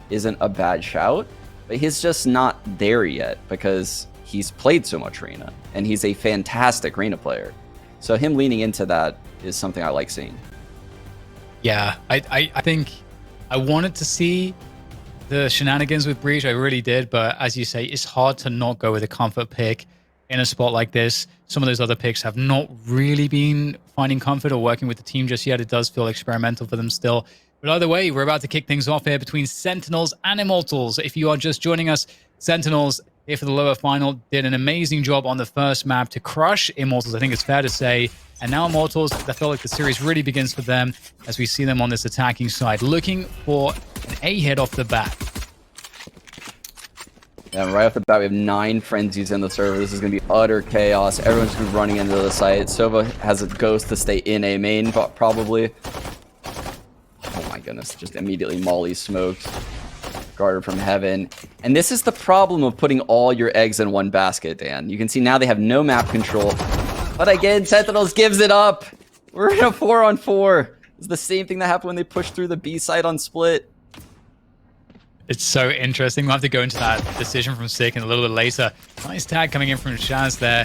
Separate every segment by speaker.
Speaker 1: isn't a bad shout, but he's just not there yet because he's played so much Reyna, and he's a fantastic Reyna player. So him leaning into that is something I like seeing.
Speaker 2: Yeah, I think I wanted to see the shenanigans with Breach, I really did, but as you say, it's hard to not go with a comfort pick in a spot like this. Some of those other picks have not really been finding comfort or working with the team just yet. It does feel experimental for them still. But either way, we're about to kick things off here between Sentinels and Immortals. If you are just joining us, Sentinels here for the lower final did an amazing job on the first map to crush Immortals, I think it's fair to say. And now Immortals, I feel like the series really begins for them as we see them on this attacking side, looking for an A hit off the bat.
Speaker 1: And right off the bat, we have 9 frenzies in the server. This is going to be utter chaos. Everyone's going to be running into the site. Sova has a ghost to stay in A main, probably. Oh my goodness, just immediately Molly smoked. Guarded from heaven. And this is the problem of putting all your eggs in one basket, Dan. You can see now they have no map control. But again, Sentinels gives it up. We're in a 4-on-4. It's the same thing that happened when they pushed through the B side on split.
Speaker 2: It's so interesting. We'll have to go into that decision from Sick in a little bit later. Nice tag coming in from Shaz there.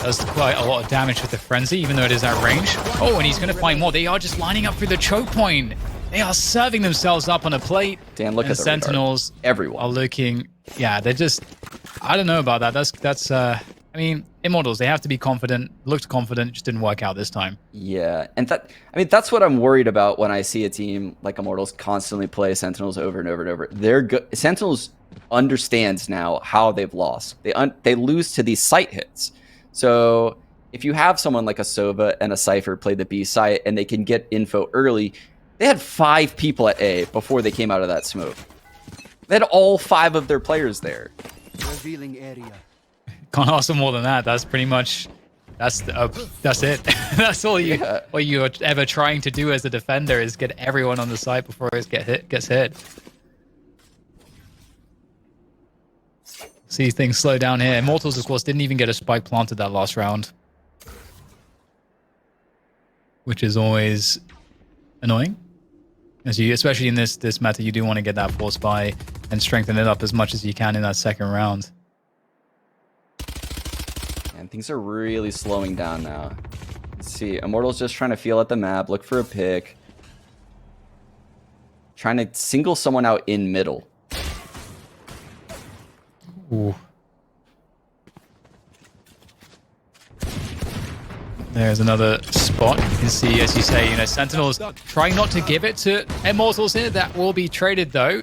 Speaker 2: Does quite a lot of damage with the Frenzy, even though it is at range. Oh, and he's going to find more. They are just lining up through the choke point. They are serving themselves up on a plate.
Speaker 1: Dan, look at the
Speaker 2: Sentinels
Speaker 1: everyone
Speaker 2: are looking... Yeah, they're just... I don't know about that. That's I mean, Immortals, they have to be confident. Looked confident, just didn't work out this time.
Speaker 1: Yeah, and that's what I'm worried about when I see a team like Immortals constantly play Sentinels over and over and over. They're good. Sentinels understands now how they've lost. They lose to these site hits. So if you have someone like a Sova and a Cypher play the B site and they can get info early, they had 5 people at A before they came out of that smoke. They had all 5 of their players there.
Speaker 3: Revealing area.
Speaker 2: Can't ask for more than that. That's pretty much... That's it. That's all what you're ever trying to do as a defender is get everyone on the site before it gets hit. See things slow down here. Immortals, of course, didn't even get a spike planted that last round, which is always annoying. As you, especially in this meta, you do want to get that force buy and strengthen it up as much as you can in that second round.
Speaker 1: And things are really slowing down now. Let's see, Immortal's just trying to feel at the map, look for a pick. Trying to single someone out in middle.
Speaker 2: Ooh. There's another spot. You can see, as you say, Sentinels trying not to give it to Immortals here. That will be traded, though.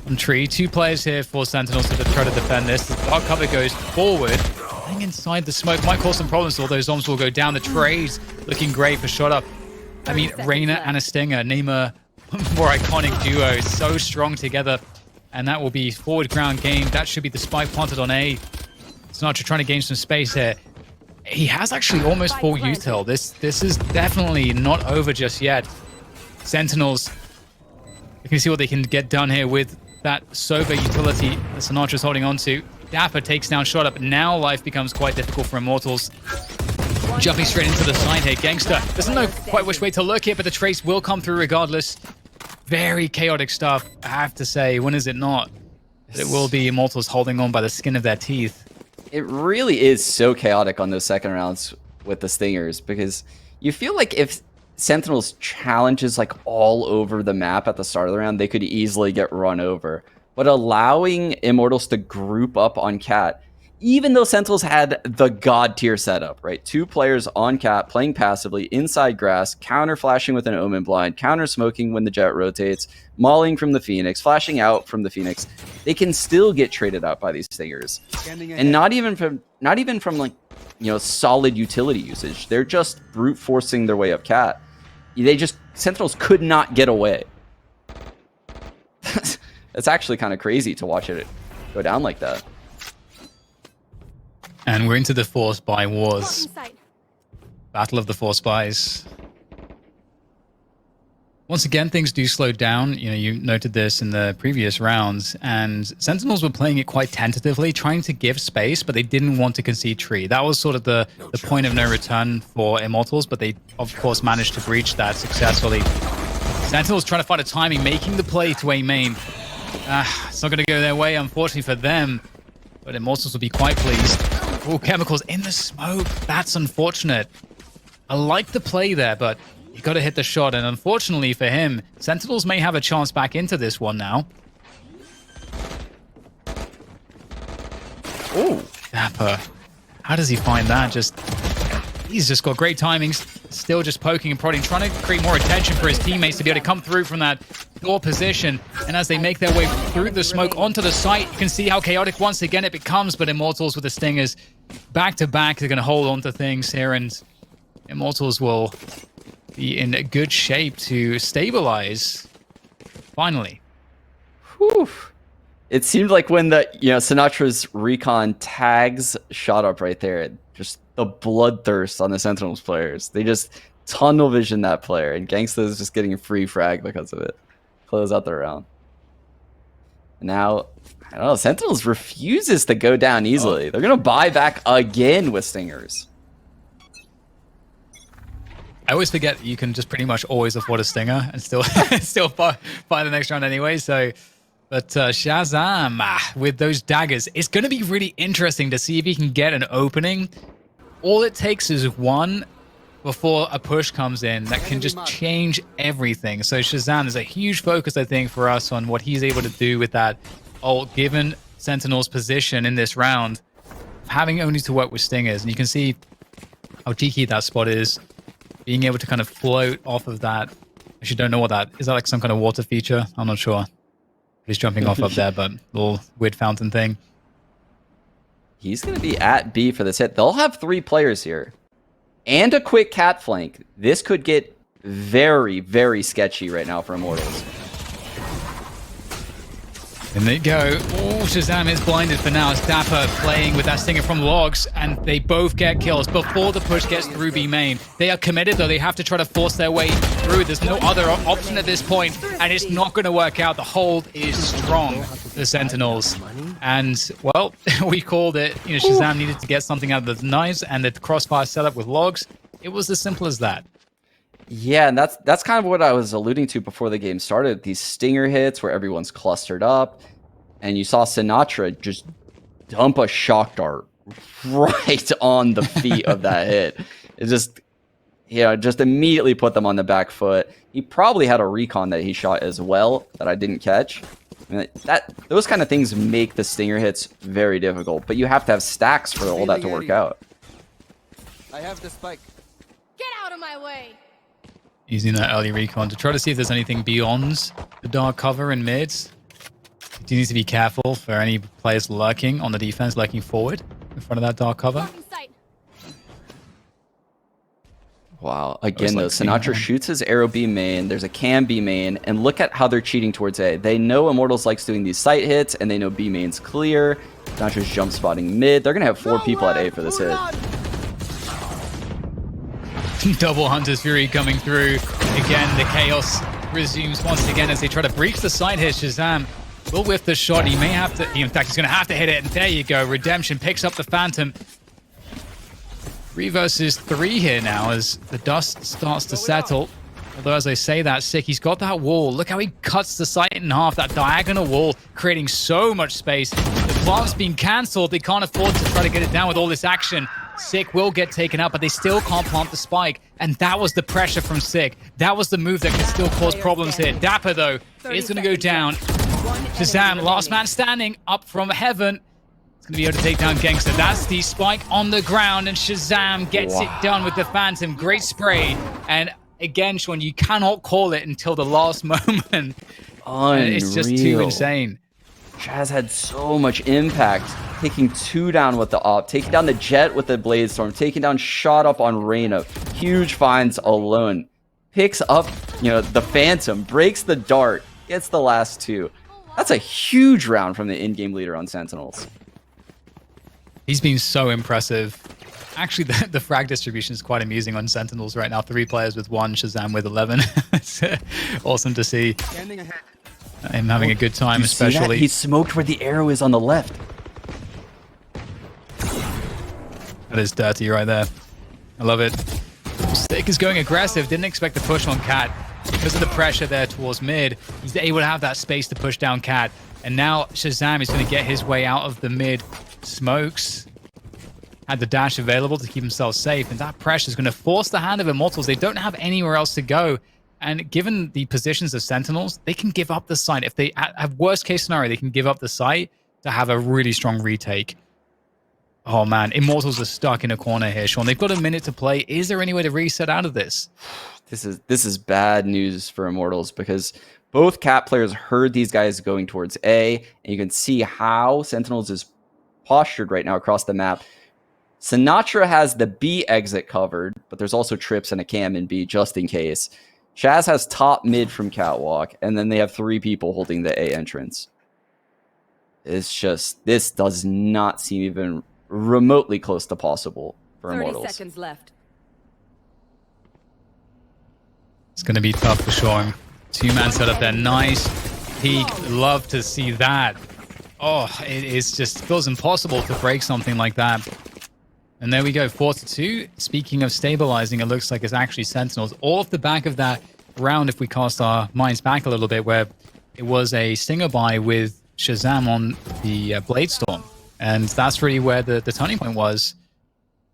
Speaker 2: On tree, 2 players here for Sentinels to try to defend this. The dark cover goes forward. Playing inside the smoke might cause some problems, although Zombs will go down. The trades looking great for shot up. I mean, Reyna and a Stinger, name a more iconic duo. So strong together. And that will be forward ground game. That should be the spike planted on A. Sinatra trying to gain some space here. He has actually almost full util. This is definitely not over just yet. Sentinels, you can see what they can get done here with that Sova utility that Sinatra's holding on to. Dapper takes down shot up. Now life becomes quite difficult for Immortals. Jumping straight into the side here. Gangster doesn't know quite which way to look here, but the trace will come through regardless. Very chaotic stuff, I have to say. When is it not? It will be Immortals holding on by the skin of their teeth.
Speaker 1: It really is so chaotic on those second rounds with the Stingers, because you feel like if Sentinels challenges like all over the map at the start of the round, they could easily get run over. But allowing Immortals to group up on Cat, even though Sentinels had the god tier setup, right? 2 players on Cat playing passively inside grass, counter flashing with an Omen blind, counter smoking when the jet rotates, mauling from the Phoenix, flashing out from the Phoenix. They can still get traded out by these Stingers, and not even from like, solid utility usage. They're just brute forcing their way up Cat. Sentinels could not get away. It's actually kind of crazy to watch it go down like that.
Speaker 2: And we're into the Force Buy Wars. Battle of the Force Buys. Once again, things do slow down. You noted this in the previous rounds, and Sentinels were playing it quite tentatively, trying to give space, but they didn't want to concede tree. That was sort of the point of no return for Immortals, but they, of course, managed to breach that successfully. Sentinels trying to find a timing, making the play to A main. It's not going to go their way, unfortunately for them. But Immortals will be quite pleased. Oh, Chemicals in the smoke. That's unfortunate. I like the play there, but you got to hit the shot. And unfortunately for him, Sentinels may have a chance back into this one now.
Speaker 1: Oh,
Speaker 2: Dapper. How does he find that? He's just got great timings. Still just poking and prodding, trying to create more attention for his teammates to be able to come through from that door position. And as they make their way through the smoke onto the site, you can see how chaotic once again it becomes. But Immortals with the Stingers back to back, they're going to hold on to things here. And Immortals will be in good shape to stabilize. Finally.
Speaker 1: Whew. It seemed like when the Sinatra's recon tags shot up right there, just the bloodthirst on the Sentinels players. They just tunnel vision that player, and Gangsta is just getting a free frag because of it. Close out the round. Now, I don't know, Sentinels refuses to go down easily. They're gonna buy back again with Stingers.
Speaker 2: I always forget you can just pretty much always afford a Stinger and still buy the next round anyway. So, but Shazam with those daggers, it's going to be really interesting to see if he can get an opening. All it takes is one before a push comes in that can just change everything. So Shazam is a huge focus, I think, for us on what he's able to do with that ult, given Sentinel's position in this round, having only to work with Stingers. And you can see how cheeky that spot is. Being able to kind of float off of that. I actually don't know what that is. That like some kind of water feature? I'm not sure. He's jumping off up there, but little weird fountain thing.
Speaker 1: He's going to be at B for this hit. They'll have 3 players here. And a quick cat flank. This could get very, very sketchy right now for Immortals.
Speaker 2: And they go. Oh, Shazam is blinded for now. It's Dapper playing with that Stinger from Logs, and they both get kills before the push gets through B main. They are committed, though. They have to try to force their way through. There's no other option at this point, and it's not going to work out. The hold is strong, the Sentinels. And, well, we called it. Shazam needed to get something out of the knives, and the crossfire setup with Logs. It was as simple as that.
Speaker 1: Yeah, and that's kind of what I was alluding to before the game started. These stinger hits where everyone's clustered up, and you saw Sinatra just dump a shock dart right on the feet of that hit. It just, just immediately put them on the back foot. He probably had a recon that he shot as well that I didn't catch. I mean, those kind of things make the stinger hits very difficult, but you have to have stacks for all that to work out.
Speaker 3: I have the spike.
Speaker 4: Get out of my way.
Speaker 2: Using that early recon to try to see if there's anything beyond the dark cover in mids. You do need to be careful for any players lurking on the defense, lurking forward in front of that dark cover.
Speaker 1: Wow. Again, though, Sinatra shoots his arrow B main. There's a cam B main, and look at how they're cheating towards A. They know Immortals likes doing these sight hits, and they know B main's clear. Sinatra's jump spotting mid. They're going to have 4 people at A for this hit.
Speaker 2: Double Hunter's Fury coming through. Again, the chaos resumes once again as they try to breach the side here. Shazam will whiff the shot. He may have to, in fact, he's going to have to hit it. And there you go. Redemption picks up the Phantom. 3 versus 3 here now as the dust starts to settle. Although, as I say that, Sick, he's got that wall. Look how he cuts the site in half, that diagonal wall, creating so much space. The plant's being cancelled. They can't afford to try to get it down with all this action. Sick will get taken out, but they still can't plant the spike. And that was the pressure from Sick. That was the move that could still cause problems here. Dapper, though, is going to go down. Shazam, last man standing, up from heaven. It's going to be able to take down Gangster. That's the spike on the ground, and Shazam gets it done with the Phantom. Great spray. And again, Sean, you cannot call it until the last moment. It's just too insane.
Speaker 1: Jazz had so much impact, taking 2 down with the op, taking down the Jet with the Blade Storm, taking down Shot Up on Reyna. Huge finds alone. Picks up, the Phantom, breaks the dart, gets the last 2. That's a huge round from the in-game leader on Sentinels.
Speaker 2: He's been so impressive. Actually, the frag distribution is quite amusing on Sentinels right now. 3 players with 1, Shazam with 11. It's awesome to see. Him having a good time, especially.
Speaker 1: He smoked where the arrow is on the left.
Speaker 2: That is dirty right there. I love it. Stick is going aggressive. Didn't expect the push on Cat. because of the pressure there towards mid, he's able to have that space to push down Cat. And now Shazam is going to get his way out of the mid smokes. Had the dash available to keep himself safe, and that pressure is going to force the hand of Immortals. They don't have anywhere else to go. And given the positions of Sentinels, they can give up the site. If they have worst case scenario, they can give up the site to have a really strong retake. Oh man, Immortals are stuck in a corner here, Sean. They've got a minute to play. Is there any way to reset out of this?
Speaker 1: This is bad news for Immortals because both Cat players heard these guys going towards A, and you can see how Sentinels is postured right now across the map. Sinatra has the B exit covered, but there's also trips and a cam in B just in case. Shaz has top mid from Catwalk, and then they have 3 people holding the A entrance. It's just, this does not seem even remotely close to possible for
Speaker 5: 30
Speaker 1: Immortals.
Speaker 5: seconds left.
Speaker 2: It's going to be tough for sure. 2-man setup there. Nice peek. Love to see that. Oh, it is just feels impossible to break something like that. And there we go, 4-2. Speaking of stabilizing, it looks like it's actually Sentinels. All off the back of that round, if we cast our minds back a little bit, where it was a stinger buy with Shazam on the Bladestorm. And that's really where the turning point was.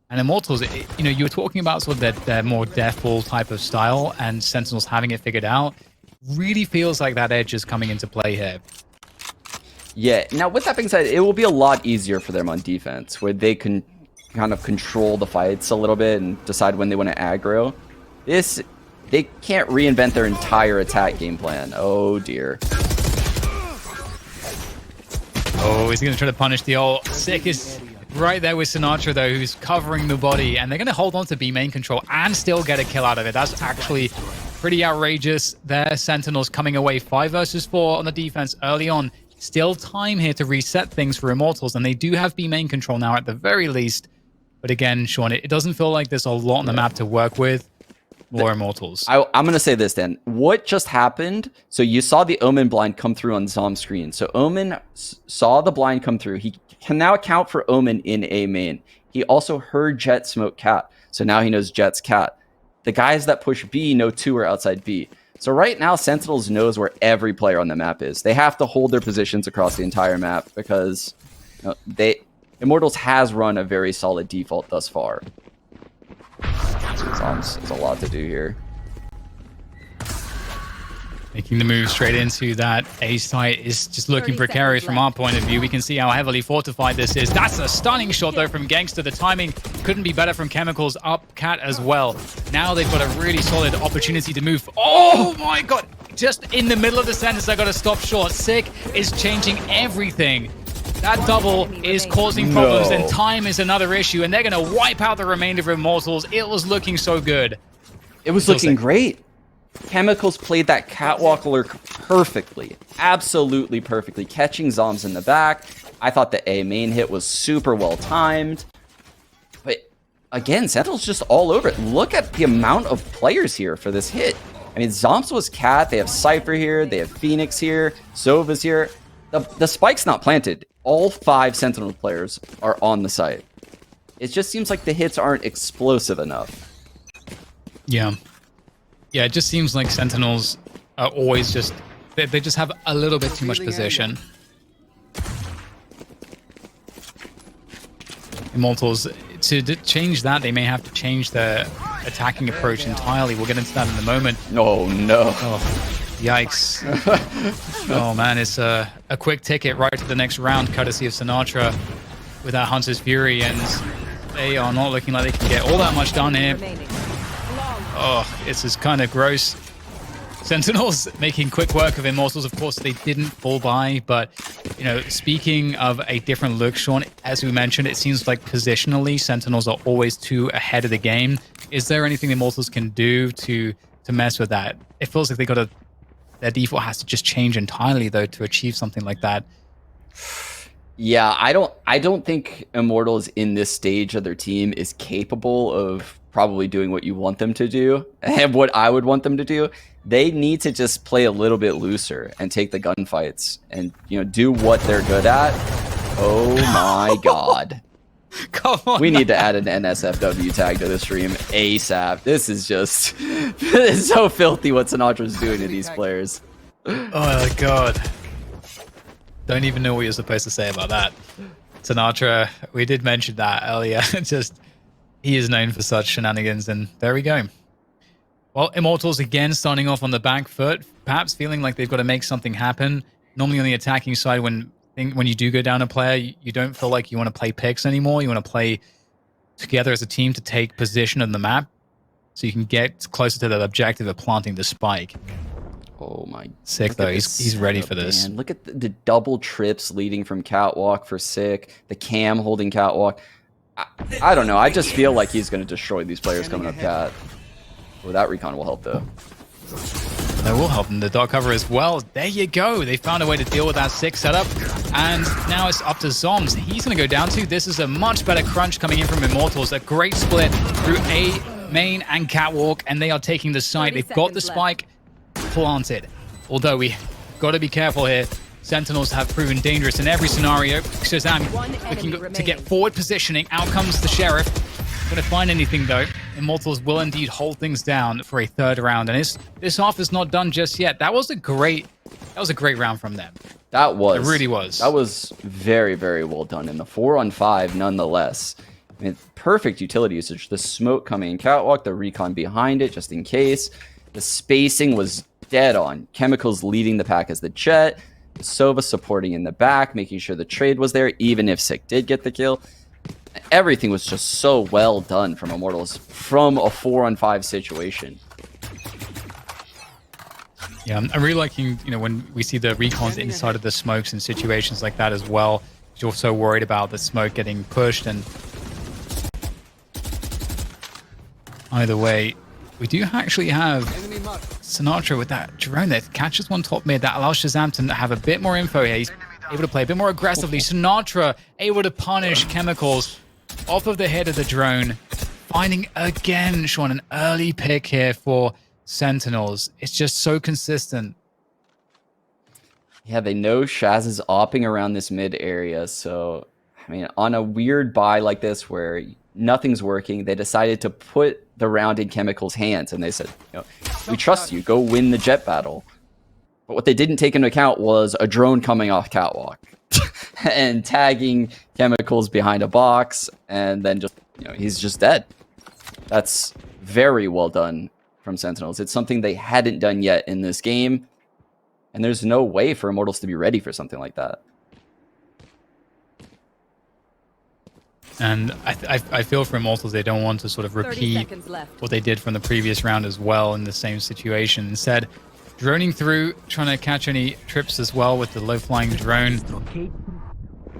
Speaker 2: And Immortals, you know, you were talking about sort of their more deathball type of style, and Sentinels having it figured out. Really feels like that edge is coming into play here.
Speaker 1: Yeah, now with that being said, it will be a lot easier for them on defense, where they can kind of control the fights a little bit and decide when they want to aggro. They can't reinvent their entire attack game plan. Oh dear.
Speaker 2: Oh, he's going to try to punish the ult. Sick is right there with Sinatra, though, who's covering the body. And they're going to hold on to B main control and still get a kill out of it. That's actually pretty outrageous there. Sentinels coming away 5 versus 4 on the defense early on. Still time here to reset things for Immortals. And they do have B main control now at the very least. But again, Sean, it doesn't feel like there's a lot on the map to work with. Or Immortals.
Speaker 1: I'm going to say this then. What just happened? So you saw the Omen blind come through on Zom's screen. So Omen saw the blind come through. He can now account for Omen in A main. He also heard Jet smoke Cat. So now he knows Jet's Cat. The guys that push B know 2 are outside B. So right now, Sentinels knows where every player on the map is. They have to hold their positions across the entire map because Immortals has run a very solid default thus far. It's a lot to do here.
Speaker 2: Making the move straight into that A site is just looking precarious from our point of view. We can see how heavily fortified this is. That's a stunning shot, though, from Gangster. The timing couldn't be better from Chemicals. Up Cat as well. Now they've got a really solid opportunity to move. Oh, my God. Just in the middle of the sentence, I got to stop short. Sick is changing everything. That double is causing problems, and time is another issue, and they're going to wipe out the remainder of Immortals. It was looking so good.
Speaker 1: It was looking great. Chemicals played that catwalk lurk perfectly. Absolutely perfectly. Catching Zoms in the back. I thought the A main hit was super well timed. But again, Sentinel's just all over it. Look at the amount of players here for this hit. I mean, Zoms was Cat. They have Cypher here. They have Phoenix here. Sova's here. The spike's not planted. All 5 Sentinel players are on the site. It just seems like the hits aren't explosive enough.
Speaker 2: Yeah. Yeah, it just seems like Sentinels are always just... They just have a little bit too much position. Immortals, to change that, they may have to change their attacking approach entirely. We'll get into that in a moment.
Speaker 1: Oh, no.
Speaker 2: Oh. Yikes. Oh man, it's a quick ticket right to the next round, courtesy of Sinatra with that Hunter's Fury, and they are not looking like they can get all that much done here. Oh, it's just kind of gross. Sentinels making quick work of Immortals. Of course, they didn't fall by, but, you know, speaking of a different look, Sean, as we mentioned, it seems like positionally, Sentinels are always 2 ahead of the game. Is there anything Immortals can do to mess with that? It feels like they got to... Their default has to just change entirely, though, to achieve something like that.
Speaker 1: Yeah, I don't think Immortals in this stage of their team is capable of probably doing what you want them to do and what I would want them to do. They need to just play a little bit looser and take the gunfights and, you know, do what they're good at. Oh my God.
Speaker 2: Come on.
Speaker 1: We need to add an NSFW tag to the stream ASAP. This is just it's so filthy what Sinatra's doing to these players.
Speaker 2: Oh my god. Don't even know what you're supposed to say about that. Sinatra, we did mention that earlier. Just, he is known for such shenanigans, and there we go. Well, Immortals again starting off on the back foot, perhaps feeling like they've got to make something happen. Normally on the attacking side, when you do go down a player, you don't feel like you want to play picks anymore. You want to play together as a team to take position on the map so you can get closer to that objective of planting the spike.
Speaker 1: Oh my.
Speaker 2: Sick though, he's ready for this.
Speaker 1: Man. Look at the double trips leading from Catwalk for Sick, the cam holding Catwalk. I don't know, I just feel like he's going to destroy these players coming up Cat. Well, that recon will help though.
Speaker 2: That will help them. The dot cover as well. There you go. They found a way to deal with that Sick setup. And now it's up to Zoms. He's going to go down to. This is a much better crunch coming in from Immortals. A great split through A, main, and Catwalk. And they are taking the site. They've got the spike planted. Although we got to be careful here. Sentinels have proven dangerous in every scenario. Shazam looking to get forward positioning. Out comes the Sheriff. Going to find anything though. Immortals will indeed hold things down for a third round, and this half is not done just yet. That was a great round from them.
Speaker 1: That was.
Speaker 2: It really was.
Speaker 1: That was very, very well done. In the 4-on-5, nonetheless. I mean, perfect utility usage. The smoke coming in Catwalk, the recon behind it, just in case. The spacing was dead on. Chemicals leading the pack as the Jet. Sova supporting in the back, making sure the trade was there, even if Sick did get the kill. Everything was just so well done from Immortals from a 4-on-5 situation.
Speaker 2: Yeah, I'm really liking, when we see the recons inside of the smokes in situations like that as well. You're so worried about the smoke getting pushed, and either way, we do actually have Sinatra with that drone that catches one top mid that allows Shazam to have a bit more info here. He's able to play a bit more aggressively. Sinatra able to punish Chemicals off of the head of the drone. Finding again, Sean, an early pick here for Sentinels. It's just so consistent.
Speaker 1: Yeah, they know Shaz is opping around this mid area. So, I mean, on a weird buy like this where nothing's working, they decided to put the round in Chemicals' hands. And they said, we trust you. Go win the Jet battle. But what they didn't take into account was a drone coming off Catwalk and tagging Chemicals behind a box, and then just, he's just dead. That's very well done from Sentinels. It's something they hadn't done yet in this game, and there's no way for Immortals to be ready for something like that.
Speaker 2: And I feel for Immortals, they don't want to sort of repeat what they did from the previous round as well in the same situation. Instead, droning through, trying to catch any trips as well with the low-flying drone.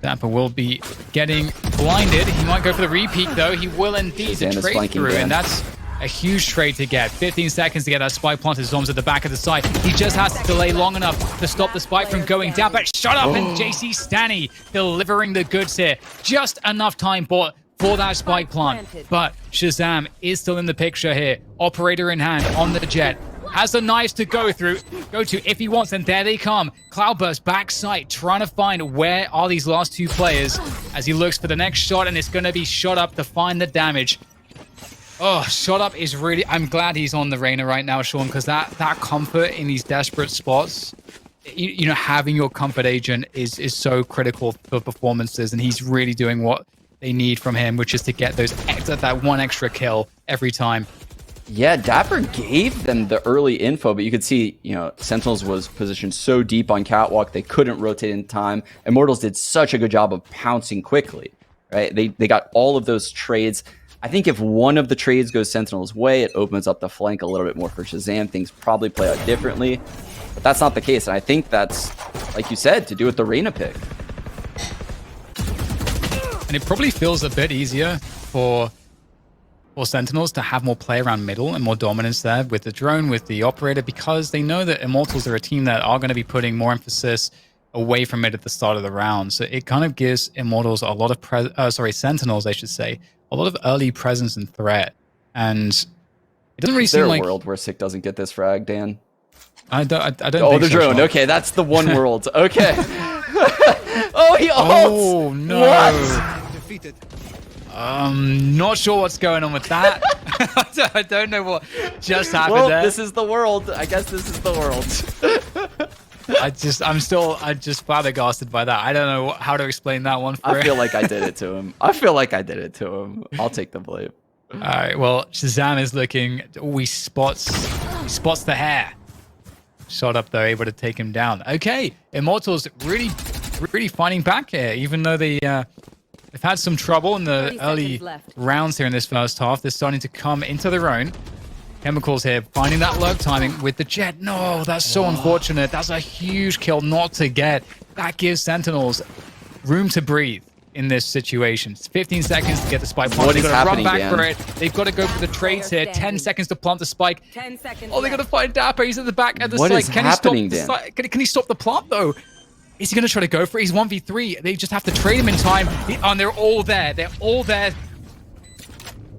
Speaker 2: Dapper will be getting blinded. He might go for the repeat, though. He will indeed to trade through, and that's a huge trade to get. 15 seconds to get that spike planted. Zoms at the back of the site. He just has to delay long enough to stop the spike from going down, but shut up, and JC Stanny delivering the goods here. Just enough time for that spike plant, but Shazam is still in the picture here. Operator in hand on the Jet. Has the knives to go to if he wants, and there they come. Cloudburst backside, trying to find where are these last two players as he looks for the next shot, and it's going to be shot up to find the damage. Oh, shot up is really... I'm glad he's on the Reyna right now, Sean, because that comfort in these desperate spots, having your comfort agent is so critical for performances, and he's really doing what they need from him, which is to get that one extra kill every time.
Speaker 1: Yeah, Dapper gave them the early info, but you could see, Sentinels was positioned so deep on Catwalk, they couldn't rotate in time. Immortals did such a good job of pouncing quickly, right? They got all of those trades. I think if one of the trades goes Sentinels' way, it opens up the flank a little bit more for Shazam. Things probably play out differently, but that's not the case. And I think that's, like you said, to do with the Reyna pick.
Speaker 2: And it probably feels a bit easier for Sentinels to have more play around middle and more dominance there with the drone, with the operator, because they know that Immortals are a team that are going to be putting more emphasis away from it at the start of the round. So it kind of gives Immortals a lot of Sentinels, I should say, a lot of early presence and threat. And it doesn't really seem like...
Speaker 1: Is there a world where Sick doesn't get this frag, Dan?
Speaker 2: I don't
Speaker 1: Oh,
Speaker 2: think
Speaker 1: the
Speaker 2: so,
Speaker 1: drone.
Speaker 2: Sean.
Speaker 1: Okay, that's the one world. Okay. Oh, he ults!
Speaker 2: Oh, no.
Speaker 1: What?
Speaker 2: Not sure what's going on with that. I don't know what just happened
Speaker 1: Well,
Speaker 2: there.
Speaker 1: this is the world. I guess this is the world.
Speaker 2: I'm just flabbergasted by that. I don't know how to explain that one.
Speaker 1: I feel like I did it to him. I feel like I did it to him. I'll take the blame.
Speaker 2: All right. Well, Shazam is looking. Oh, he spots the hair. Shot up though, able to take him down. Okay, Immortals really fighting back here, even though they've had some trouble in the early rounds here in this first half. They're starting to come into their own. Chemicals here, finding that lurk timing with the jet. No, that's so unfortunate. That's a huge kill not to get. That gives Sentinels room to breathe in this situation. It's 15 seconds to get the spike plant. They've got to run back for it. They've got to go for the trades here. 10 seconds to plant the spike.
Speaker 4: 10 seconds.
Speaker 2: Oh, they got to find Dapper. He's at the back at the
Speaker 1: What
Speaker 2: site.
Speaker 1: is
Speaker 2: Can
Speaker 1: happening,
Speaker 2: he
Speaker 1: Dan?
Speaker 2: stop the Can he stop the plant though? Is he going to try to go for it? He's 1v3. They just have to trade him in time. And they're all there. They're all there.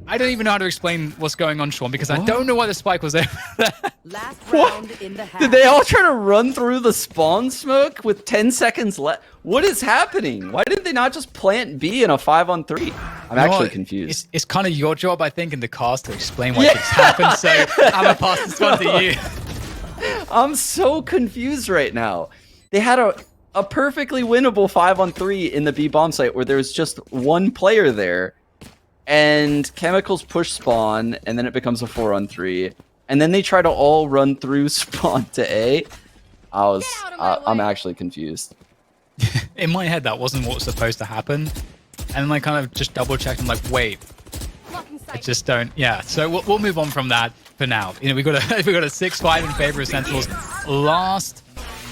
Speaker 2: I don't even know how to explain what's going on, Sean, because I don't know why the spike was there.
Speaker 4: Last round in the half.
Speaker 1: Did they all try to run through the spawn smoke with 10 seconds left? What is happening? Why did they not just plant B in a 5-on-3? I'm actually confused.
Speaker 2: It's kind of your job, I think, in the cast to explain why this happened. So I'm going to pass this one to you.
Speaker 1: I'm so confused right now. They had a perfectly winnable 5-on-3 in the B bomb site where there was just one player there, and Chemicals push spawn, and then it becomes a 4-on-3, and then they try to all run through spawn to A. I'm actually confused.
Speaker 2: In my head, that wasn't what was supposed to happen. And then I kind of just double checked and like, wait, I just don't. Yeah, so we'll move on from that for now. You know, we got a 6-5 in favor of Sentinels. Last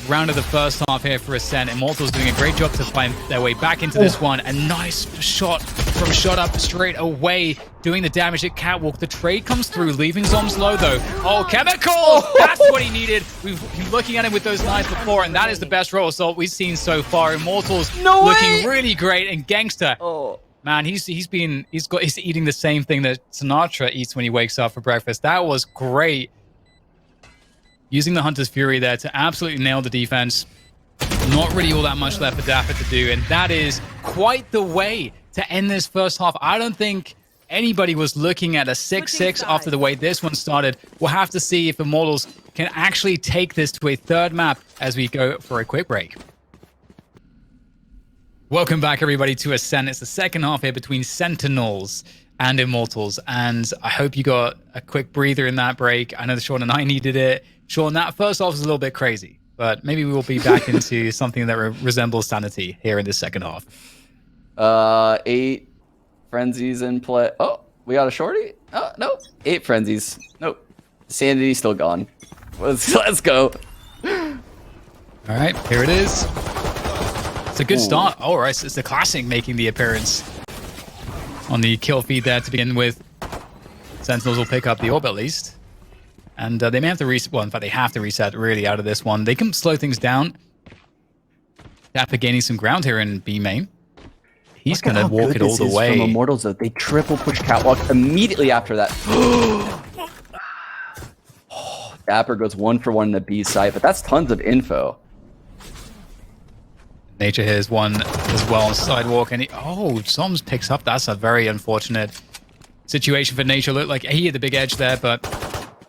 Speaker 2: round of the first half here for Ascent. Immortals doing a great job to find their way back into this one. A nice shot from shot up straight away, doing the damage at Catwalk. The trade comes through, leaving Zoms low though. Oh, Chemical! That's what he needed. We've been looking at him with those knives before, and that is the best roll assault we've seen so far. Immortals looking really great, and Gangster. Man, he's eating the same thing that Sinatra eats when he wakes up for breakfast. That was great. Using the Hunter's Fury there to absolutely nail the defense. Not really all that much left for Dapper to do, and that is quite the way to end this first half. I don't think anybody was looking at a 6-6 after the way this one started. We'll have to see if Immortals can actually take this to a third map as we go for a quick break. Welcome back, everybody, to Ascent. It's the second half here between Sentinels and Immortals, and I hope you got a quick breather in that break. I know that Sean and I needed it. Sean, that first half was a little bit crazy, but maybe we will be back into something that resembles sanity here in the second half.
Speaker 1: 8 frenzies in play. Oh, we got a shorty? Oh, no. 8 frenzies. Nope. Sanity's still gone. Let's go.
Speaker 2: All right, here it is. It's a good start. All right, so it's the Classic making the appearance on the kill feed there to begin with. Sentinels will pick up the orb at least. And they may have to reset. Well, in fact, they have to reset really out of this one. They can slow things down. Dapper gaining some ground here in B main. He's going to walk it all the way.
Speaker 1: From Immortals, though. They triple push Catwalk immediately after that. Dapper goes 1-for-1 in the B site, but that's tons of info.
Speaker 2: Nature here is one as well on sidewalk, and Zoms picks up. That's a very unfortunate situation for Nature. Looked like he had the big edge there, but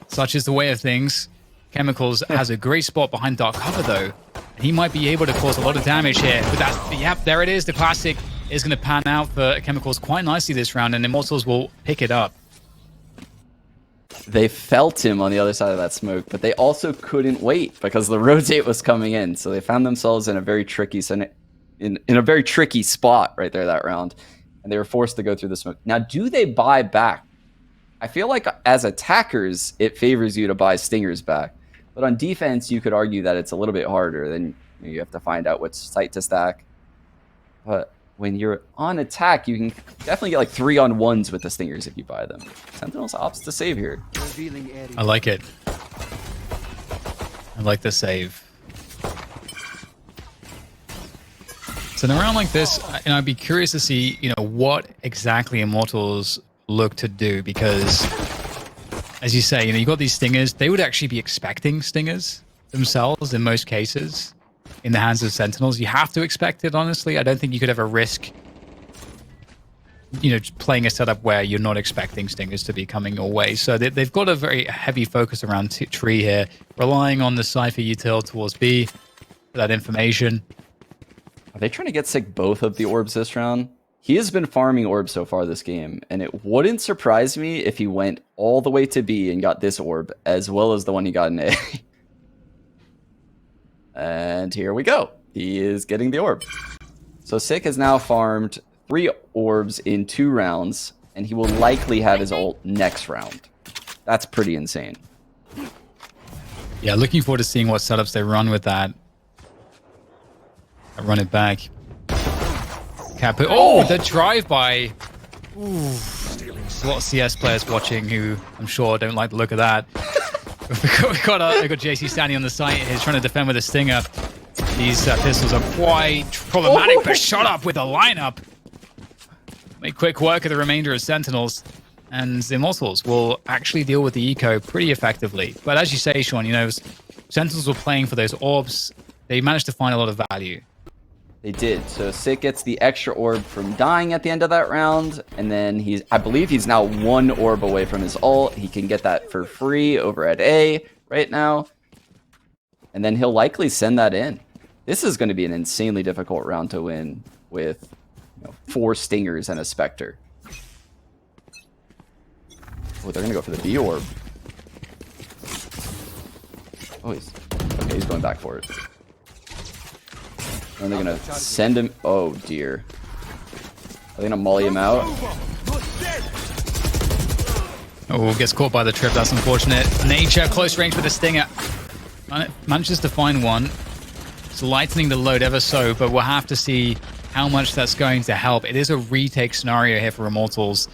Speaker 2: such is the way of things. Chemicals has a great spot behind dark cover though. He might be able to cause a lot of damage here. But that, yep, there it is. The Classic is going to pan out for Chemicals quite nicely this round, and Immortals will pick it up.
Speaker 1: They felt him on the other side of that smoke, but they also couldn't wait because the rotate was coming in. So they found themselves in a very tricky in a very tricky spot right there that round, and they were forced to go through the smoke. Now, do they buy back? I feel like as attackers, it favors you to buy stingers back, but on defense, you could argue that it's a little bit harder. Then you have to find out which site to stack. But when you're on attack, you can definitely get like 3-on-1s with the stingers if you buy them. Sentinels opts to save here.
Speaker 2: I like it. I like the save. So in a round like this, I'd be curious to see, what exactly Immortals look to do, because as you say, you got these stingers. They would actually be expecting stingers themselves in most cases. In the hands of Sentinels, you have to expect it, honestly. I don't think you could ever risk playing a setup where you're not expecting stingers to be coming your way. So they've got a very heavy focus around tree here, relying on the Cypher util towards B for that information.
Speaker 1: Are they trying to get Sick both of the orbs this round? He has been farming orbs so far this game, and it wouldn't surprise me if he went all the way to B and got this orb, as well as the one he got in A. And here we go. He is getting the orb. So Sick has now farmed 3 orbs in 2 rounds, and he will likely have his ult next round. That's pretty insane.
Speaker 2: Yeah, looking forward to seeing what setups they run with that. I run it back. Oh, the drive-by. A lot of CS players watching who I'm sure don't like the look of that. We've got JC standing on the site. He's trying to defend with a stinger. These pistols are quite problematic, but shot up with a lineup. Make quick work of the remainder of Sentinels. And Immortals will actually deal with the eco pretty effectively. But as you say, Sean, Sentinels were playing for those orbs. They managed to find a lot of value.
Speaker 1: They did. So Sick gets the extra orb from dying at the end of that round, and then I believe he's now 1 orb away from his ult. He can get that for free over at A right now, and then he'll likely send that in. This is going to be an insanely difficult round to win with 4 Stingers and a Spectre. Oh, they're going to go for the B orb. Oh, he's going back for it. And they're gonna send him. Oh dear. Are they gonna molly him out?
Speaker 2: Oh, gets caught by the trip. That's unfortunate. Nature close range with a stinger. Manages to find one. It's lightening the load ever so, but we'll have to see how much that's going to help. It is a retake scenario here for Immortals.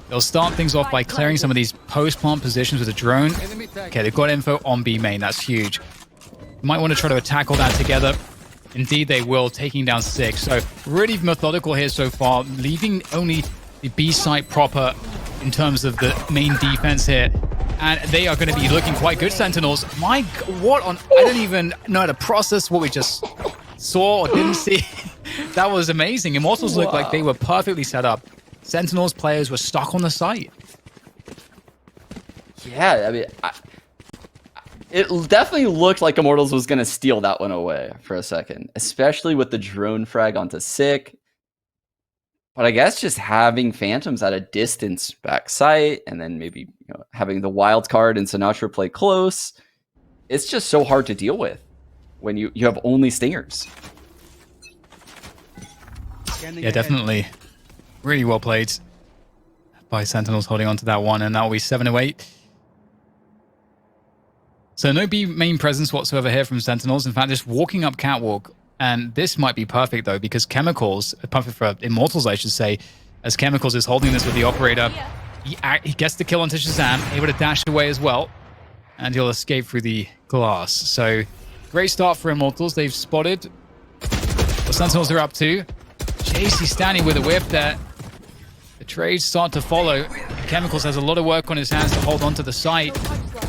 Speaker 2: They'll start things off by clearing some of these post-plant positions with a drone. Okay, they've got info on B main. That's huge. You might want to try to attack all that together. Indeed, they will, taking down 6. So really methodical here so far, leaving only the B site proper in terms of the main defense here. And they are going to be looking quite good, Sentinels. My what on... I don't even know how to process what we just saw or didn't see. That was amazing. Immortals looked like they were perfectly set up. Sentinels players were stuck on the site.
Speaker 1: Yeah, I mean... It definitely looked like Immortals was going to steal that one away for a second, especially with the drone frag onto Sick. But I guess just having Phantoms at a distance back sight, and then maybe having the wild card and Sinatra play close, it's just so hard to deal with when you have only Stingers.
Speaker 2: Yeah, definitely. Really well played by Sentinels holding on to that one, and that will be 7-8. So no B main presence whatsoever here from Sentinels. In fact, just walking up catwalk. And this might be perfect, though, because Chemicals, perfect for Immortals, I should say, as Chemicals is holding this with the operator. He gets the kill onto Shazam, able to dash away as well. And he'll escape through the glass. So great start for Immortals. They've spotted what Sentinels are up to. JC standing with a whip there. The trades start to follow. Chemicals has a lot of work on his hands to hold on to the site.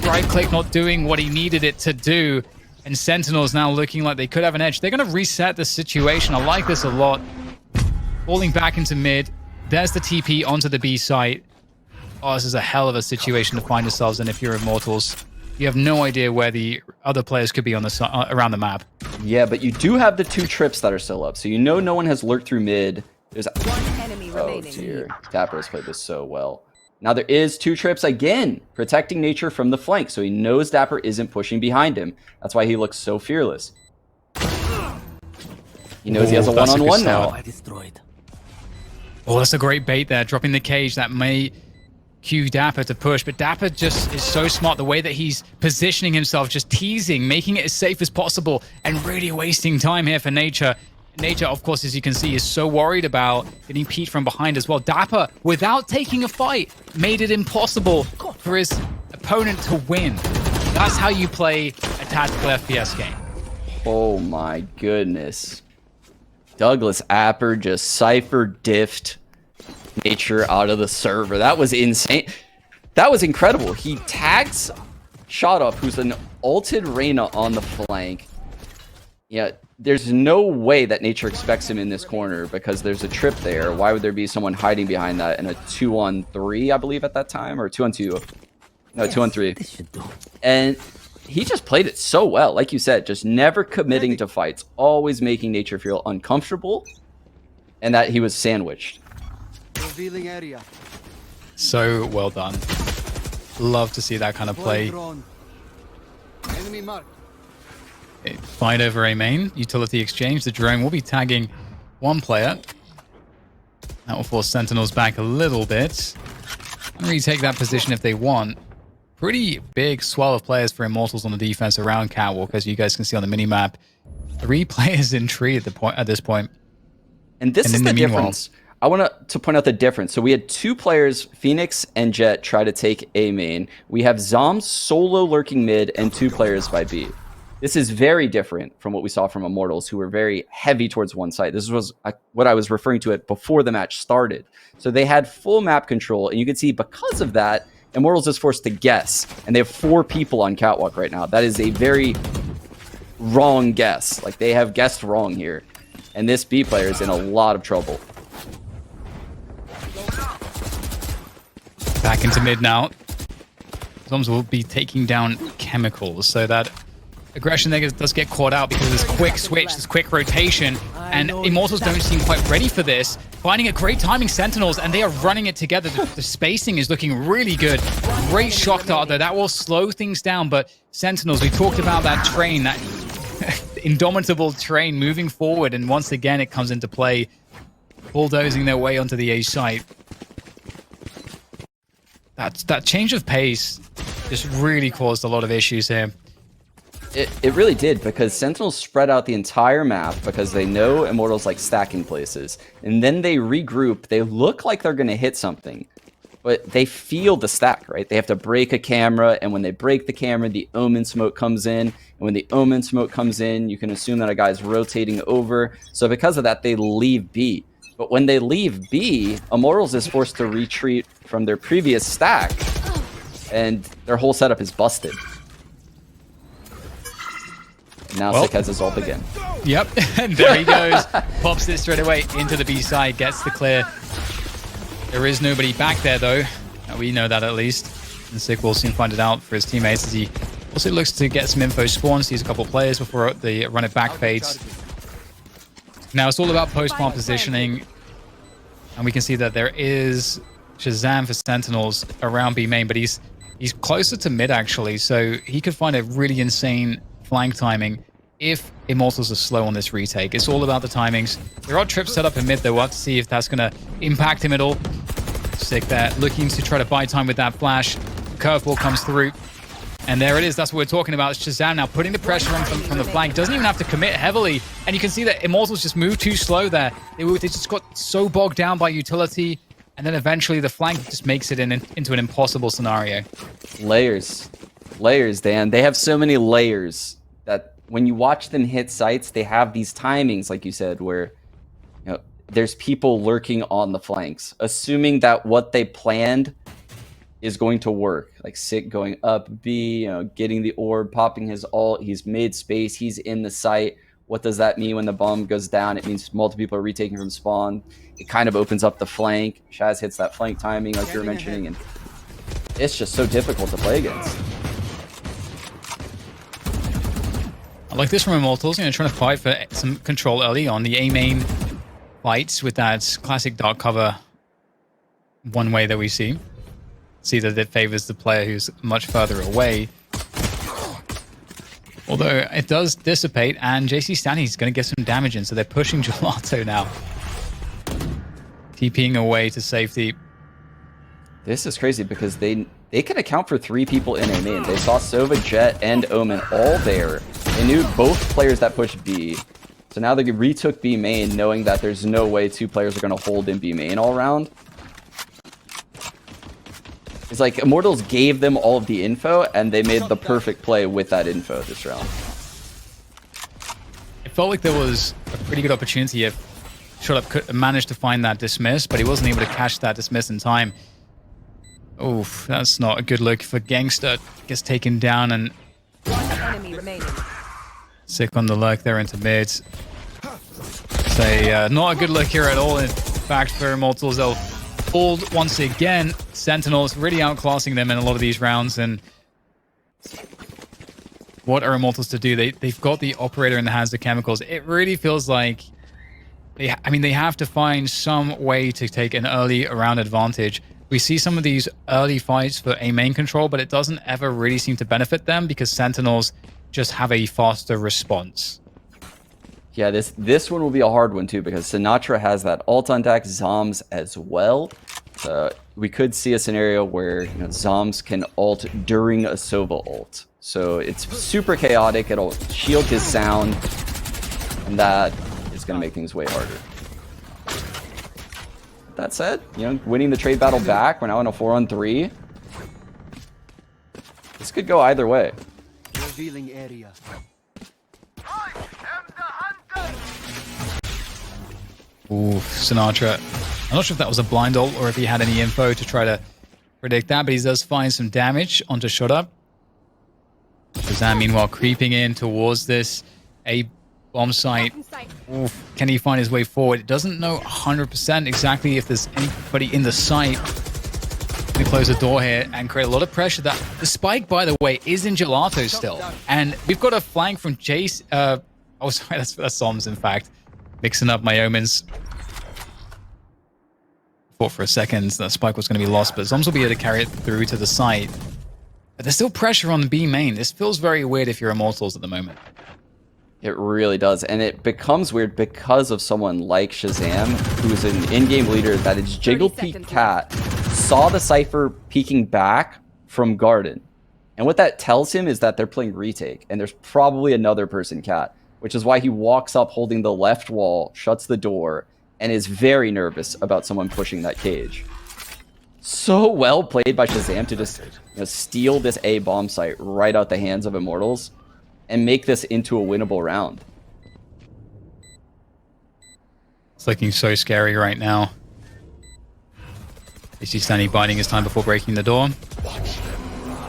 Speaker 2: Right click not doing what he needed it to do. And Sentinels now looking like they could have an edge. They're going to reset the situation. I like this a lot. Falling back into mid. There's the TP onto the B site. Oh, this is a hell of a situation to find yourselves in if you're Immortals. You have no idea where the other players could be on the around the map.
Speaker 1: Yeah, but you do have the 2 trips that are still up. So no one has lurked through mid. There's
Speaker 4: One enemy remaining.
Speaker 1: Oh dear. Dapper has played this so well. Now there is 2 trips again, protecting Nature from the flank, so he knows Dapper isn't pushing behind him. That's why he looks so fearless. He knows he has a one-on-one now.
Speaker 2: Oh, that's a great bait there, dropping the cage. That may cue Dapper to push, but Dapper just is so smart. The way that he's positioning himself, just teasing, making it as safe as possible, and really wasting time here for Nature. Nature, of course, as you can see, is so worried about getting Pete from behind as well. Dapper, without taking a fight, made it impossible for his opponent to win. That's how you play a tactical FPS game.
Speaker 1: Oh my goodness. Douglas Apper just Cypher diffed Nature out of the server. That was insane. That was incredible. He tags Shot Up, who's an ulted Reyna on the flank. Yeah, there's no way that nature expects him in this corner because there's a trip there. Why would there be someone hiding behind that in a 2-on-3, I believe, at that time? Or 2-on-2? No, 2-on-3. And he just played it so well. Like you said, just never committing to fights. Always making nature feel uncomfortable. And that he was sandwiched.
Speaker 3: Revealing area.
Speaker 2: So well done. Love to see that kind of play.
Speaker 3: Enemy mark.
Speaker 2: Fight over a main. Utility exchange. The drone will be tagging one player. That will force Sentinels back a little bit. And retake that position if they want. Pretty big swell of players for Immortals on the defense around Catwalk, as you guys can see on the minimap. 3 players in tree at this point.
Speaker 1: And this is the difference. I want to point out the difference. So we had 2 players, Phoenix and Jet, try to take A main. We have Zom solo lurking mid and 2 players by B. This is very different from what we saw from Immortals, who were very heavy towards one side. This was what I was referring to it before the match started. So they had full map control, and you can see because of that, Immortals is forced to guess. And they have 4 people on Catwalk right now. That is a very wrong guess. Like, they have guessed wrong here. And this B player is in a lot of trouble.
Speaker 2: Back into mid now. Zoms will be taking down Chemicals, so that aggression there does get caught out because of this quick switch, this quick rotation, and Immortals don't seem quite ready for this. Finding a great timing Sentinels, and they are running it together. The spacing is looking really good. Great shock dart though. That will slow things down, but Sentinels, we talked about that train, that indomitable train moving forward, and once again it comes into play, bulldozing their way onto the A site. That change of pace just really caused a lot of issues here.
Speaker 1: It really did, because Sentinels spread out the entire map because they know Immortals like stacking places. And then they regroup. They look like they're going to hit something, but they feel the stack, right? They have to break a camera, and when they break the camera, the Omen smoke comes in. And when the Omen smoke comes in, you can assume that a guy's rotating over. So because of that, they leave B. But when they leave B, Immortals is forced to retreat from their previous stack, and their whole setup is busted. Now Sick has his ult again.
Speaker 2: Yep, and there he goes. Pops it straight away into the B side, gets the clear. There is nobody back there though. We know that at least. And Sick will soon find it out for his teammates as he also looks to get some info spawn, sees a couple players before the run it back fades. Now it's all about post-spawn positioning. And we can see that there is Shazam for Sentinels around B main, but he's closer to mid actually, so he could find a really insane flank timing if Immortals are slow on this retake. It's all about the timings. There are trips set up in mid though. We'll have to see if that's going to impact him at all. Sick there, looking to try to buy time with that flash. Curveball comes through. And there it is. That's what we're talking about. It's Shazam now putting the pressure on from the flank. Doesn't even have to commit heavily. And you can see that Immortals just moved too slow there. They just got so bogged down by utility. And then eventually the flank just makes it into an impossible scenario.
Speaker 1: Layers. Layers, Dan. They have so many layers that when you watch them hit sites, they have these timings, like you said, where there's people lurking on the flanks, assuming that what they planned is going to work. Like Sick going up B, getting the orb, popping his ult, he's made space, he's in the site. What does that mean when the bomb goes down? It means multiple people are retaking from spawn. It kind of opens up the flank. Shaz hits that flank timing like you were mentioning, and it's just so difficult to play against.
Speaker 2: I like this from Immortals, trying to fight for some control early on. The A main fights with that classic dark cover one way that we see. See that it favors the player who's much further away. Although it does dissipate, and JC Stanley's going to get some damage in, so they're pushing Gelato now. TPing away to safety.
Speaker 1: This is crazy because they can account for 3 people in A main. They saw Sova, Jet, and Omen all there. They knew both players that pushed B. So now they retook B main, knowing that there's no way 2 players are going to hold in B main all round. It's like Immortals gave them all of the info, and they made the perfect play with that info this round.
Speaker 2: It felt like there was a pretty good opportunity if Shotup could manage to find that dismiss, but he wasn't able to catch that dismiss in time. Oof, that's not a good look for Gangster. Gets taken down, and
Speaker 4: One enemy remaining.
Speaker 2: Sick on the lurk there into mid. Say, not a good look here at all. In fact, for Immortals, they'll fall once again. Sentinels really outclassing them in a lot of these rounds. And what are Immortals to do? They've got the operator in the hands of Chemicals. It really feels like they have to find some way to take an early round advantage. We see some of these early fights for A main control, but it doesn't ever really seem to benefit them because Sentinels just have a faster response.
Speaker 1: Yeah, this one will be a hard one too because Sinatra has that ult on deck, Zoms as well. We could see a scenario where Zoms can ult during a Sova ult. So it's super chaotic. It'll shield his sound, and that is going to make things way harder. That said, winning the trade battle back. We're now in a 4-on-3. This could go either way.
Speaker 3: Revealing area.
Speaker 2: Ooh, Sinatra. I'm not sure if that was a blind ult or if he had any info to try to predict that, but he does find some damage onto Shut Up. Shazam, meanwhile, creeping in towards this A bomb site. Oof, can he find his way forward? It doesn't know 100% exactly if there's anybody in the site. Going to close the door here and create a lot of pressure. That the spike, by the way, is in Gelato still. And we've got a flank from Jace. Oh, sorry, that's Soms, in fact. Mixing up my omens. Thought for a second that spike was going to be lost, but Zoms will be able to carry it through to the site. But there's still pressure on the B main. This feels very weird if you're Immortals at the moment.
Speaker 1: It really does, and it becomes weird because of someone like Shazam, who's an in-game leader that is Jiggle Peek Cat, saw the Cypher peeking back from Garden. And what that tells him is that they're playing retake, and there's probably another person Cat, which is why he walks up holding the left wall, shuts the door, and is very nervous about someone pushing that cage. So well played by Shazam to just steal this A bomb site right out the hands of Immortals and make this into a winnable round.
Speaker 2: It's looking so scary right now. Is he standing biding his time before breaking the door?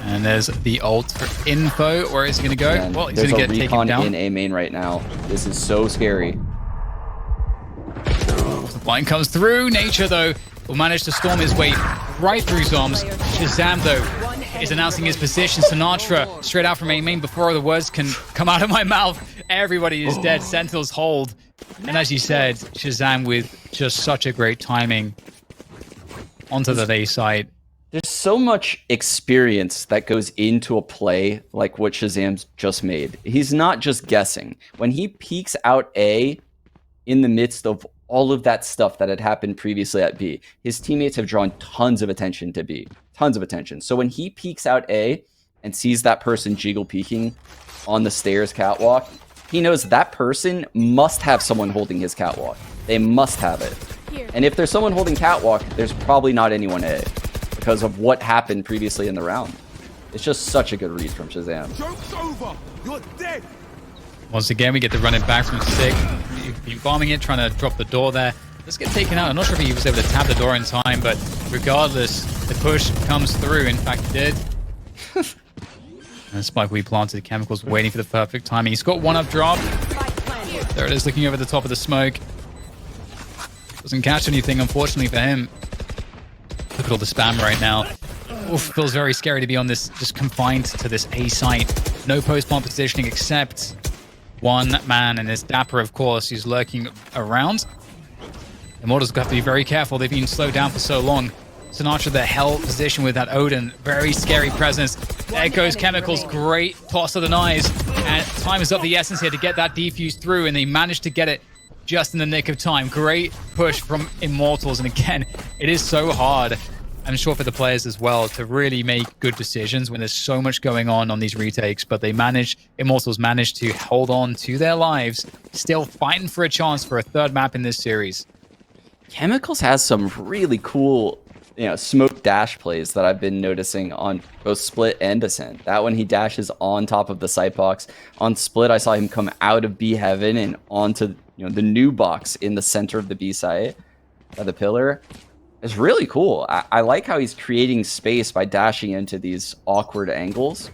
Speaker 2: And there's the ult for info. Where is he going to go?
Speaker 1: Man,
Speaker 2: well, he's going to get taken down.
Speaker 1: In A main right now. This is so scary.
Speaker 2: The blind comes through. Nature, though, will manage to storm his way right through Zoms. Shazam, though, is announcing his position. Sinatra, straight out from A main before the words can come out of my mouth. Everybody is dead. Sentinels hold. And as you said, Shazam with just such a great timing onto the A side.
Speaker 1: There's so much experience that goes into a play like what Shazam's just made. He's not just guessing. When he peeks out A in the midst of all of that stuff that had happened previously at B, his teammates have drawn tons of attention to B. Tons of attention. So when he peeks out A and sees that person jiggle peeking on the stairs catwalk, he knows that person must have someone holding his catwalk. They must have it. And if there's someone holding catwalk, there's probably not anyone A, because of what happened previously in the round. It's just such a good read from Shazam.
Speaker 5: Joke's over! You're dead!
Speaker 2: Once again, we get the running back from Sick. You've been bombing it, trying to drop the door there. Let's get taken out. I'm not sure if he was able to tap the door in time, but regardless, the push comes through. In fact, it did. And Spike, we planted Chemicals, waiting for the perfect timing. He's got one up drop. There it is, looking over the top of the smoke. Doesn't catch anything, unfortunately for him. Look at all the spam right now. Oof, feels very scary to be on this, just confined to this A site. No post-bomb positioning except one man, and there's Dapper, of course, who's lurking around. Immortals have to be very careful. They've been slowed down for so long. Sinatra, the hell position with that Odin. Very scary presence. There goes Chemicals. Great toss of the knives. And time is of the essence here to get that defuse through, and they managed to get it just in the nick of time. Great push from Immortals. And again, it is so hard, I'm sure, for the players as well, to really make good decisions when there's so much going on these retakes. But Immortals managed to hold on to their lives, still fighting for a chance for a third map in this series.
Speaker 1: Chemicals has some really cool, smoke dash plays that I've been noticing on both Split and Ascent. That one, he dashes on top of the sight box. On Split, I saw him come out of B Heaven and onto the new box in the center of the B site by the pillar. It's really cool. I like how he's creating space by dashing into these awkward angles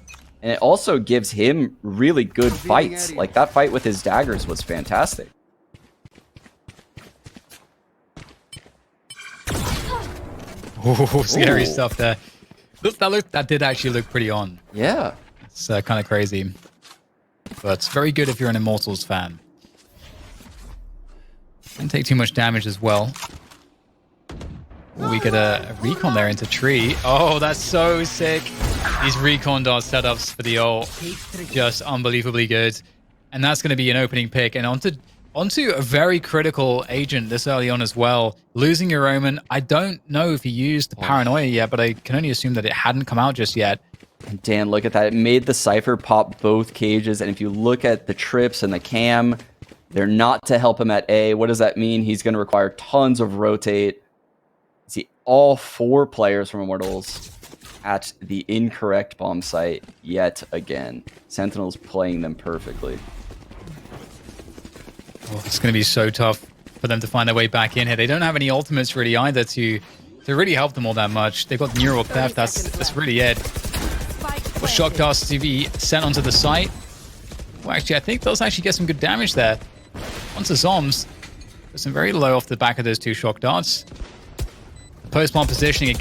Speaker 1: And it also gives him really good fights. Like, that fight with his daggers was fantastic.
Speaker 2: Oh, scary
Speaker 1: Ooh.
Speaker 2: stuff there. That did actually look pretty on.
Speaker 1: Yeah.
Speaker 2: It's kind of crazy. But it's very good if you're an Immortals fan. Didn't take too much damage as well. Ooh, we get a recon there into tree. Oh, that's so sick. These recon dart setups for the ult, just unbelievably good. And that's going to be an opening pick. And onto a very critical agent this early on as well. Losing your Omen. I don't know if he used the Paranoia yet, but I can only assume that it hadn't come out just yet.
Speaker 1: And Dan, look at that. It made the Cypher pop both cages. And if you look at the trips and the cam, they're not to help him at A. What does that mean? He's going to require tons of rotate. See, all 4 players from Immortals at the incorrect bomb site yet again. Sentinels playing them perfectly.
Speaker 2: Oh, it's going to be so tough for them to find their way back in here. They don't have any ultimates really either to really help them all that much. They've got Neural Theft. That's really it. For shock darts to be sent onto the site. Well, actually, I think those actually get some good damage there. Onto Zoms. There's some very low off the back of those 2 shock darts. The post-bomb positioning,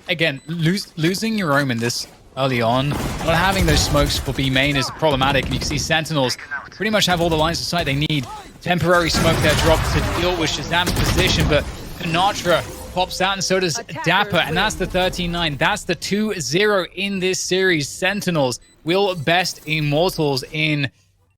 Speaker 2: again, losing your Omen this early on. Not having those smokes for B main is problematic. And you can see Sentinels pretty much have all the lines of sight they need. Temporary smoke there dropped to deal with Shazam's position, but Sinatra pops out and so does Dapper, and that's the 13-9. That's the 2-0 in this series. Sentinels will best Immortals in